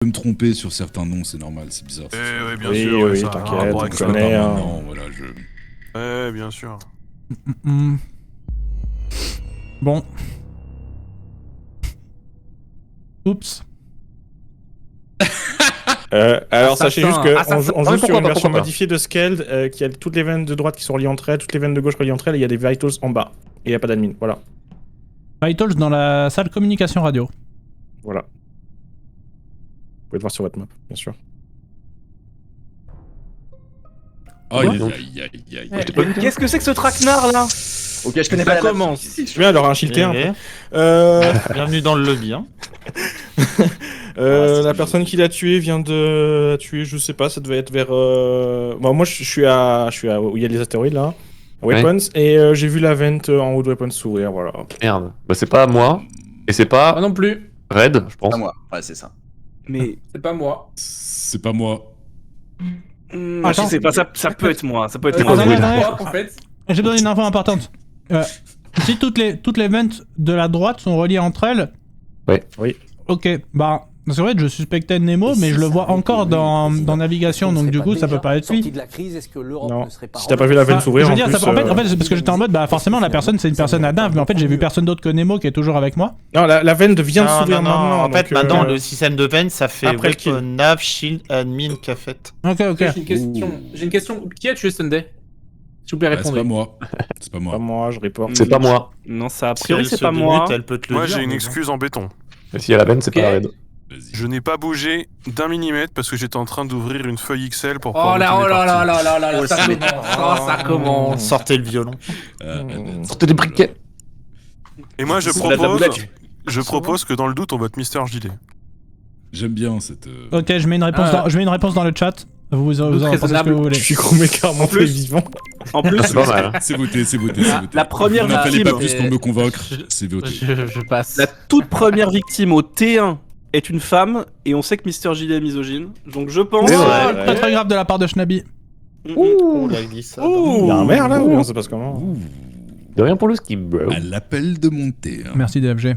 peux me tromper sur certains noms, c'est normal, c'est bizarre. Oui, bien Oui, sûr. oui, ça a un t'inquiète, rapport on avec ça. connaît, hein. Non, voilà, Bien sûr. Bon. Oups. Alors sachez juste qu'on Assassin. joue sur une version Pourquoi pas. modifiée de Scaled qui a toutes les veines de droite qui sont reliées entre elles, toutes les veines de gauche reliées entre elles, et il y a des vitals en bas. Et il n'y a pas d'admin, voilà. Vitals dans la salle communication radio. Voilà. Vous pouvez le voir sur votre map, bien sûr. Aïe, aïe, donc aïe, aïe, aïe. Qu'est-ce que c'est que ce traquenard là? Ok, je connais pas. Commence. Je viens alors un shieldé un peu. Bienvenue dans le lobby. Hein. La personne qui l'a tué vient de tuer, je sais pas, ça devait être vers. Bon, moi je suis à où il y a les astéroïdes là, Weapons, et j'ai vu la vente en haut de Weapons s'ouvrir, voilà. Merde. Bah, c'est pas moi. Et c'est pas Moi non plus. Red, je pense. Pas moi, ouais, c'est ça. Mais C'est pas moi. C'est pas moi. je Attends. sais pas, ça peut être moi, ça peut être Attends, moi. attends, En fait. J'ai besoin d'une info importante. Si toutes les ventes de la droite sont reliées entre elles. Ouais. Oui. Ok, bah. C'est vrai que je suspectais Nemo, mais je le vois encore dans navigation, donc du coup ça peut pas être lui. Non. Si t'as pas vu la veine s'ouvrir, Je veux en dire, plus, en fait, c'est parce que j'étais en mode, bah forcément la personne c'est une personne à nav, mais en fait j'ai vu personne d'autre que Nemo qui est toujours avec moi. Non, la veine vient de s'ouvrir non. maintenant. En fait, donc, maintenant, le système de veine, ça fait après le kill. Weapon, Nav, Shield, Admin, Cafet. Ok, ok. J'ai une question. Qui a tué Sunday? S'il vous plaît, Bah, c'est répondez. pas moi. C'est pas Pas moi. moi, je reporte. C'est pas moi. Non, ça a Si priori elle c'est se pas moi. débute, elle peut te le Moi, dire. j'ai une mais excuse en béton. Et si y a la veine, c'est Ok. pas Red. Vas-y. Je n'ai pas bougé d'un millimètre parce que j'étais en train d'ouvrir une feuille Excel pour Oh pouvoir là, noter oh mes là là parties. là là là, ça commence. Oh, ça bon. commence. Sortez le violon. Sortez des briquets. Et moi, je C'est la propose que dans le doute, on vote Mister JD. J'aime bien cette. Ok, je mets une réponse dans le chat. Vous en pensez ce que raisonnable. vous voulez. Je suis chromé carrément plus vivant. En plus, C'est pas mal. C'est voté, c'est voté, c'est voté. la première Vous n'en fallait pas victime, plus pour me convaincre, c'est voté. Je passe. la toute première victime au T1 est une femme, et on sait que Mister JD est misogyne, donc je pense. C'est Oh, vrai. très très grave de la part de Schnabi. Ouh, la glissade. Il y a un maire là ou bien ça passe comment? De rien pour le skip, bro. À l'appel de monter. Hein. Merci DFG.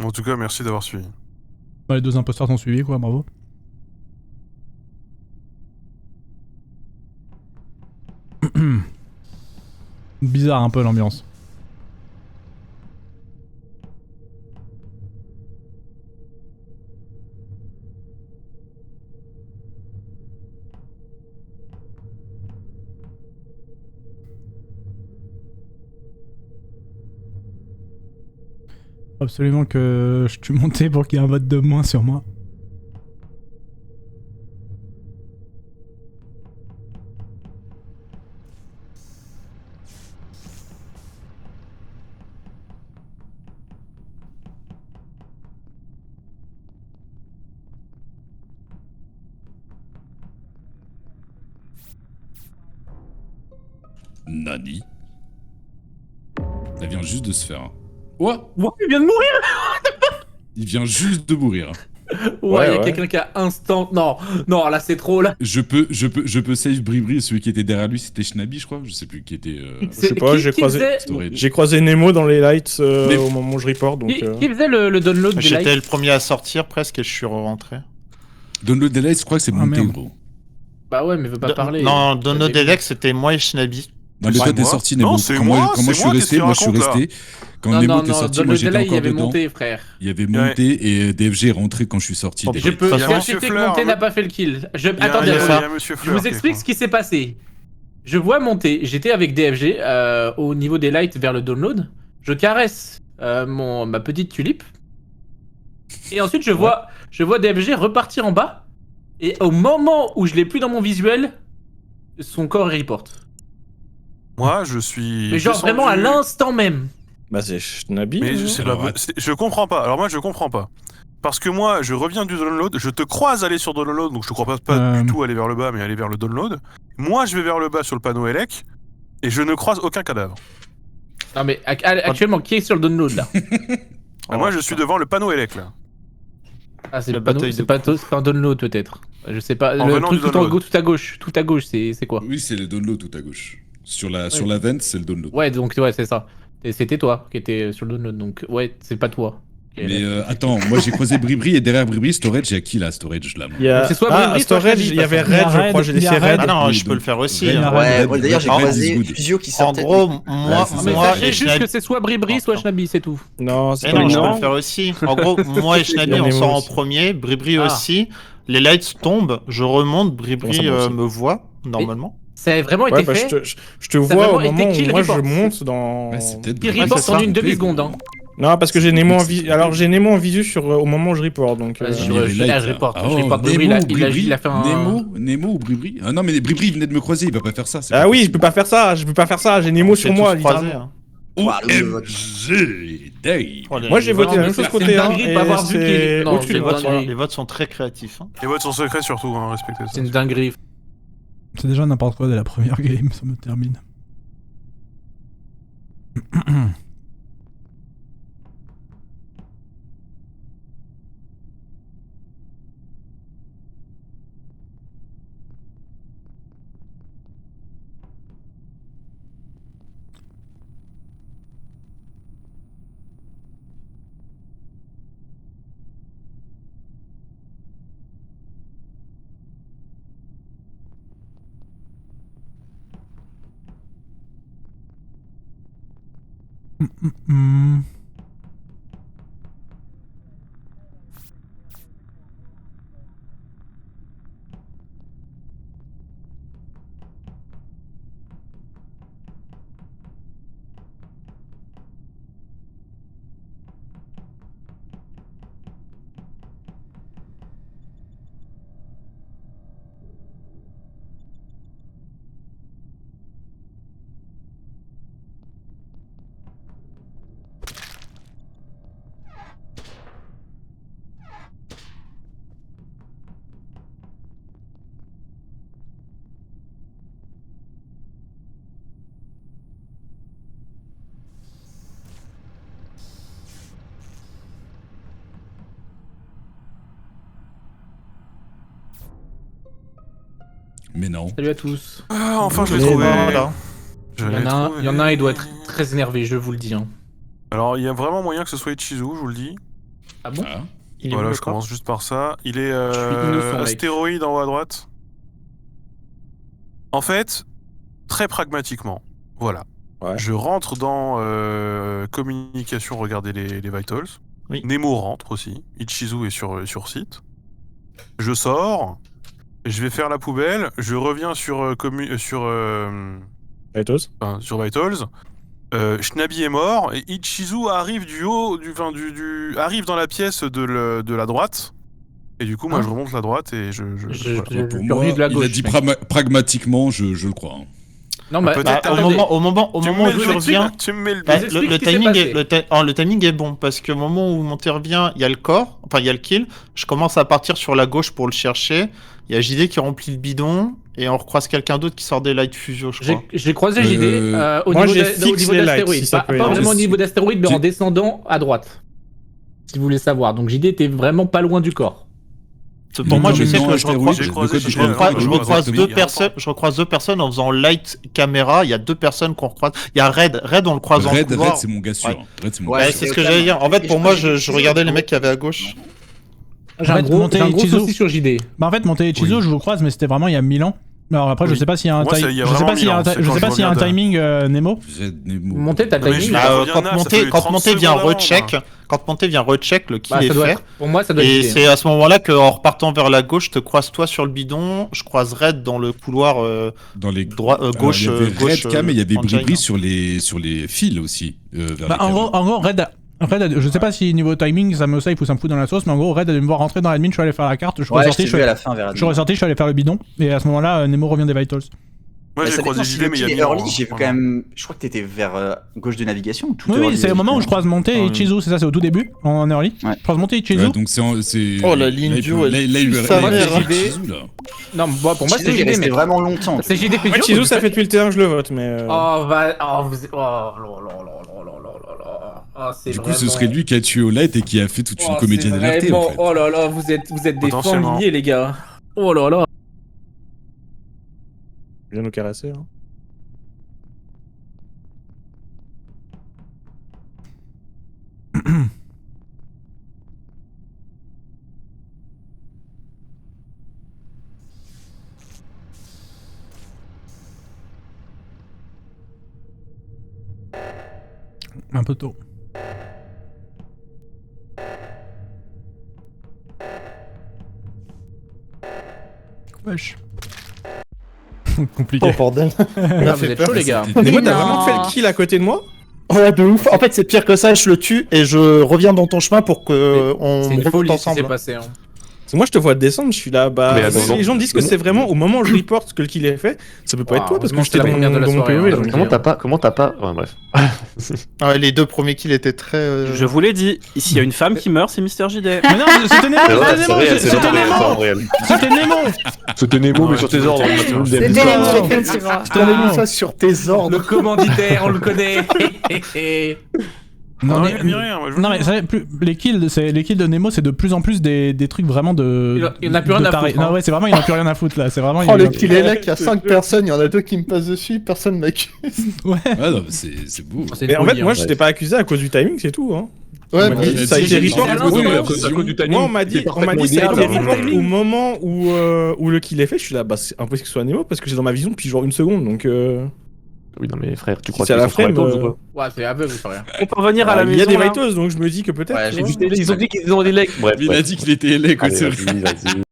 En tout cas, merci d'avoir suivi. Bah, les deux imposteurs sont suivis quoi, bravo. Bizarre un peu l'ambiance. Faut absolument que je tue monter pour qu'il y ait un vote de moins sur moi. Nani. Elle vient juste de se faire. Ouais, Ouais, il vient de mourir. il vient juste de mourir. Ouais, il y a ouais. quelqu'un qui a instant. Non, non, là c'est trop là. Je peux save Bribri, celui qui était derrière lui c'était Schnabi, je crois. Je sais plus qui était. Je sais pas, j'ai croisé- faisait, Storage. J'ai croisé Nemo dans les lights Mais- au moment où je report, donc. qui faisait le download des J'étais lights? le premier à sortir presque et je suis rentré. Download Daylight, je crois que c'est Ah, monté, merde. gros. Bah ouais, mais veut pas parler. Non, dans nos Delex, c'était moi et Shnabi. Non, mais C'est toi t'es moi. sorti, Non, Nemo. c'est Quand moi, quand c'est je suis moi, resté, qu'est-ce moi que je tu suis racontes, resté. Quand Non, Nemo non, t'es non, sorti, dans moi le j'étais délai, il encore avait dedans. monté, frère. Il y avait monté et DFG est rentré quand je suis sorti. Oh, des Je lights. peux Il y a certifier Monsieur que Fleur, Monté hein. n'a pas fait le kill. Il y a Attendez, Monsieur je Fleur. vous explique ce qui s'est passé. Je vois monter, j'étais avec DFG au niveau des lights vers le download. Je caresse ma petite tulipe. Et ensuite, je vois DFG repartir en bas. Et au moment où je l'ai plus dans mon visuel, son corps report. Moi, je suis. Mais genre descendu- vraiment à l'instant même. Bah, c'est Schnabi. Mais hein. c'est Alors, pas- je comprends pas. Alors moi, je comprends pas. Parce que moi, je reviens du download, je te croise aller sur download, donc je te crois pas du tout aller vers le bas, mais aller vers le download. Moi, je vais vers le bas sur le panneau ELEC, et je ne croise aucun cadavre. Non mais actuellement, qui est sur le download là? Ah, moi, je suis devant le panneau ELEC, là. Ah, c'est La le panneau, bataille c'est de pas un download peut-être. Je sais pas. En Le venant truc du download. tout à gauche, c'est quoi? Oui, c'est le download tout à gauche. Sur la vente, c'est le download. Ouais, donc ouais, c'est ça. Et c'était toi qui étais sur le download, donc ouais, c'est pas toi. Mais attends, moi j'ai croisé Bribri et derrière Bribri, Storage, il y a qui là, Storage là moi Il y a... C'est soit Bribri, soit Storage, Shnabi, il y avait parce que- Red, je Il y a crois, j'ai Red, il y laissé a Red. Ah non, Oui, je peux le faire aussi. Red, hein. Red, Ouais, d'ailleurs, j'ai Red is croisé good. Fusio qui En sortait. gros, Ouais, moi, c'est ça. Mais moi sachez et juste Shnabi. que c'est soit Bribri, soit Shnabi, c'est tout. Non, c'est Eh pas non, je peux Non. le faire aussi. En gros, moi et Shnabi, Nemo on sort en aussi. premier, Bribri Ah. aussi. Les lights tombent, je remonte, Bribri Comment ça, moi aussi me voit, normalement. Ça a vraiment Ouais, été bah, fait. je te Ça a vois au vraiment été moment kill où moi je report. monte dans... Ouais, c'est peut-être Il Bribri. reporte c'est en ça. une demi-seconde. Hein. Non, parce que j'ai Nemo en visu. Alors j'ai Nemo en visu sur au moment où je report, donc. Vas-y, Il y avait je Light, là. reporte. Ah, Je oh, reporte Bribri, Nemo, il a fait un. Nemo ou Bribri? Ah non, mais Bribri il venait de me croiser, il va pas faire ça. c'est Ah pas oui, je possible. peux pas faire ça, j'ai Nemo On sur s'est moi, tous croisés, littéralement. hein. OMG, Dave. Oh, les- Moi j'ai les voté votes- la même chose c'est côté une 1 dinguerie de et pas avoir vu c'est qu'il- non, au-dessus c'est de une moi. dinguerie. Les votes sont très créatifs. Hein. Les votes sont secrets surtout, hein, respectez ça. C'est une dinguerie. C'est déjà n'importe quoi dès la première game, ça me termine. Hmm. Mais non. Salut à tous. Ah, enfin je l'ai Mais trouvé. voilà. Je Il l'ai y en a un, il doit être trouvé. très énervé, je vous le dis. Hein. Alors il y a vraiment moyen que ce soit Ichizu, je vous le dis. Ah bon? Ah. Il est où, Voilà, le je corps commence juste par ça. Il est Je suis innocent, mec. astéroïde en haut à droite. En fait, très pragmatiquement, voilà. Ouais. Je rentre dans communication, regardez les vitals. Oui. Nemo rentre aussi. Ichizu est sur site. Je sors. Je vais faire la poubelle. Je reviens sur sur vitals. Shnabi est mort et Ichizu arrive du haut, arrive dans la pièce de la droite. Et du coup, moi, Hein je remonte la droite et voilà. Pour je moi, reviens de la il a gauche, dit mec. pragmatiquement, je le crois. Hein. Non, bah, Peut-être Bah, au attendez. moment où tu reviens, Tu me mets le bah, Je vous explique le ce qui s'est timing passé. le timing est bon parce que au moment où Monté revient, il y a le corps, enfin il y a le kill. Je commence à partir sur la gauche pour le chercher. Il y a JD qui remplit le bidon et on recroise quelqu'un d'autre qui sort des light fusio, je crois. J'ai croisé JD au moi, niveau j'ai au fixé niveau les lights, d'astéroïde. si ça Pas peut aider. vraiment au niveau d'astéroïde, mais Tu- en descendant à droite. Si vous voulez savoir. Donc JD était vraiment pas loin du corps. Pour moi, je sais Non, que je recroise, j'ai croisé je JD, recroise- ouais, je ouais, recroise ouais, deux ouais, personnes. Je recroise deux personnes en faisant light caméra. Il y a deux personnes qu'on recroise. Il y a Red, on le croise en Red, couloir. c'est mon gars sûr. Ouais. Red, c'est mon Ouais, gars Ouais, sûr. c'est ce que j'allais dire. En fait, pour moi, je regardais les mecs qui avaient à gauche. J'ai un fait, gros monter Ichizu. souci sur JD. Bah en fait, monter Ichizu, je vous croise, mais c'était vraiment il y a 1000 ans. Alors après, je Oui. sais pas s'il y a un Moi, ça, il y a je sais vraiment pas s'il y a un 1000 ans, je c'est sais quand pas je s'il y a un regarde. timing Nemo. Red Nemo. Monté, t'as Non, mais timing. je- Bah, reviens quand là, ça Monté, fait quand 30 Monté vient secondes avant, recheck, moi. quand Monté vient recheck, le kill Bah, est ça doit fait. être- Pour moi, ça doit Et être c'est à ce moment-là qu'en repartant vers la gauche, je te croise toi sur le bidon, je croise Red dans le couloir Dans les gauche. Alors, il y avait gauche, Red Cam et il y avait engine. Bribri sur les fils aussi. Vers Bah, les cams. en gros, je sais pas si niveau timing ça me safe ou ça me fout dans la sauce, mais en gros, Red a dû me voir rentrer dans l'admin, je suis allé faire la carte, je suis Ouais, je ressorti, t'ai je suis vu à allé- la fin vers la je suis ressorti, je suis allé faire le bidon, et à ce moment-là, Nemo revient des Vitals. Moi, j'ai croisé JD, mais il y a 1000 ans. early, j'ai vu quand même. Je crois que t'étais vers gauche de navigation. ou tout Oui, early, c'est au moment où je croise Monté et Ah oui. Ichizu, c'est ça, c'est au tout début, en early. Ouais. Je croise Monté et Ichizu. Ouais, donc c'est. Oh, la ligne là, il duo, peut- elle là, il pue lui sa là, il mère. peut Ichizu, là. Non, bon, pour moi, c'est Ichizu, il est JD, resté mais. vraiment longtemps. C'est JD Fusio. Ichizu, ça fait depuis le terrain que je le vote, mais. Oh, va. Oh, vous. Oh, là, là, là, là, là, là, là. Ah, c'est Du coup, vraiment... ce serait lui qui a tué Olette et qui a fait toute une Oh, comédie c'est alertée, en vraiment- fait. Oh là là, vous êtes des Potentiellement. fanliers, les gars. Oh là là. Viens nous caresser. Hein. Un peu tôt. Wesh. Compliqué. Oh bordel. Ah, vous êtes chaud, les gars. Mais moi, t'as Non. vraiment fait le kill à côté de moi? Ouais, de ouf. En fait, c'est pire que ça, je le tue et je reviens dans ton chemin pour que on C'est une remonte folie ce qui s'est ensemble. passé. Hein. Parce que moi, je te vois descendre, je suis là, bah. Mais attends, si les gens disent que c'est vraiment au moment où je reporte que le kill est fait, ça peut pas être toi parce que heureusement j'étais que c'est la première de la dans mon soirée, POV. hein. donc, Comment t'as pas. Ouais, bref. Ouais, les deux premiers kills étaient très. Je vous l'ai dit, s'il y a une femme qui meurt, c'est Mister JD. Mais non, c'était Nemo, c'était Nemo, c'était Nemo. C'était Nemo, mais sur tes ordres. C'était Nemo, effectivement. On a mis ça sur tes ordres. Le commanditaire, on le connaît. Non, Non, mais, il y a rien, moi, je non, veux mais dire. ça, les kills de Nemo, c'est de plus en plus des trucs vraiment de. Il y en a plus rien de à taré. foutre, hein. Non, ouais, c'est vraiment, il y en a plus rien à foutre là. C'est vraiment. Oh, il y le a- kill est là, il y a 5 personnes, il y en a 2 qui me passent dessus, personne m'accuse. Ouais. Ah non, mais c'est beau. C'est une Mais en folie, fait, moi, hein. j'étais pas accusé à cause du timing, c'est tout. Hein. Ouais, On m'a dit, mais ça a été report. généralement, Oui, c'est mais pas à cause- à cause du timing. Moi, on m'a dit, c'est ça a été idéal, report timing. au moment où le kill est fait. Je suis là, bah, c'est impossible que ce soit Nemo parce que j'ai dans ma vision depuis genre une seconde. Donc, Oui, non, mais frère, tu si crois c'est à qu'ils la sont sur frame. iTunes ou quoi Ouais, c'est aveugle, c'est rien. On peut revenir à la Il y maison. a des là. Vitos, donc je me dis que peut-être. Ouais, tu j'ai vois. vu Ils ont dit qu'ils ont des legs. Bref. Il a dit qu'il était élec, Allez, c'est vas-y, vas-y.